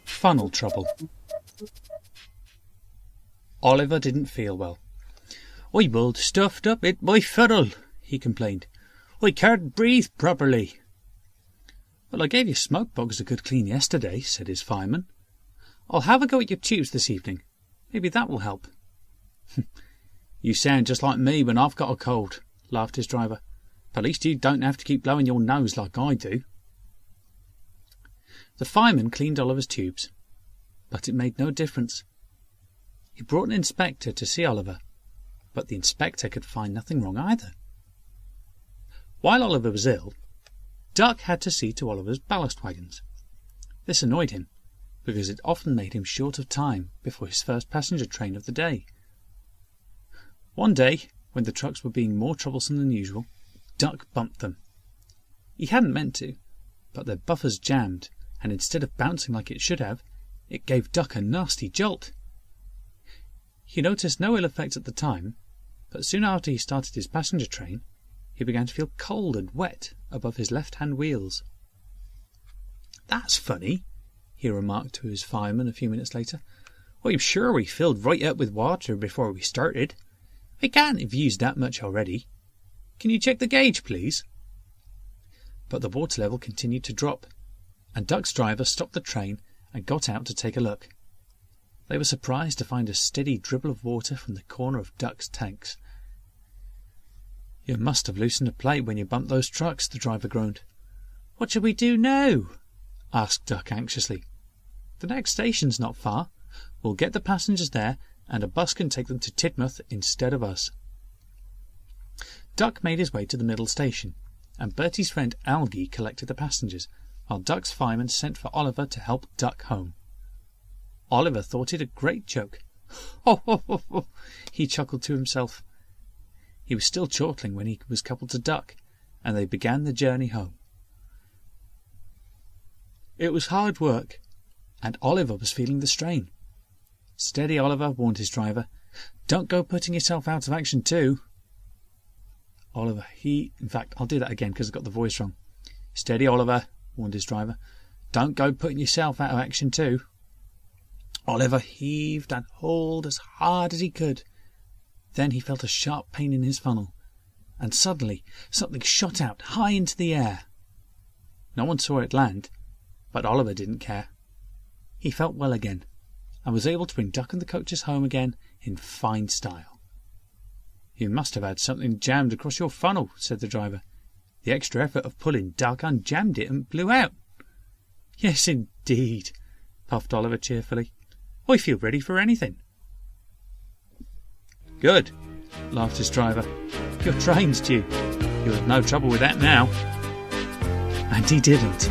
Funnel trouble. Oliver didn't feel well. "I'm all stuffed up in my funnel," he complained. "I can't breathe properly." "Well, I gave your smoke box a good clean yesterday," said his fireman. "I'll have a go at your tubes this evening. Maybe that will help." "You sound just like me when I've got a cold," laughed his driver. "At least you don't have to keep blowing your nose like I do." The fireman cleaned Oliver's tubes, but it made no difference. He brought an inspector to see Oliver, but the inspector could find nothing wrong either. While Oliver was ill, Duck had to see to Oliver's ballast wagons. This annoyed him, because it often made him short of time before his first passenger train of the day. One day, when the trucks were being more troublesome than usual, Duck bumped them. He hadn't meant to, but their buffers jammed, and instead of bouncing like it should have, it gave Duck a nasty jolt. He noticed no ill effect at the time, but soon after he started his passenger train, he began to feel cold and wet above his left-hand wheels. "That's funny," he remarked to his fireman a few minutes later. "I'm sure we filled right up with water before we started. I can't have used that much already. Can you check the gauge, please?" But the water level continued to drop, and Duck's driver stopped the train and got out to take a look. They were surprised to find a steady dribble of water from the corner of Duck's tanks. "You must have loosened a plate when you bumped those trucks," the driver groaned. "What shall we do now?" asked Duck anxiously. "The next station's not far. We'll get the passengers there, and a bus can take them to Tidmouth instead of us." Duck made his way to the middle station, and Bertie's friend Algie collected the passengers, while Duck's fireman sent for Oliver to help Duck home. Oliver thought it a great joke. "Ho, ho, ho, ho!" he chuckled to himself. He was still chortling when he was coupled to Duck, and they began the journey home. It was hard work, and Oliver was feeling the strain. "Steady, Oliver," warned his driver. "Don't go putting yourself out of action too." Oliver, in fact, I'll do that again because I got the voice wrong. "Steady, Oliver," warned his driver. "Don't go putting yourself out of action too." Oliver heaved and hauled as hard as he could. Then he felt a sharp pain in his funnel, and suddenly something shot out high into the air. No one saw it land, but Oliver didn't care. He felt well again, and was able to bring Duck and the coaches home again in fine style. "You must have had something jammed across your funnel," said the driver. "The extra effort of pulling Duck unjammed it and blew out." "Yes, indeed," puffed Oliver cheerfully. "I feel ready for anything." "Good," laughed his driver. "Your train's due. You'll have no trouble with that now." And he didn't.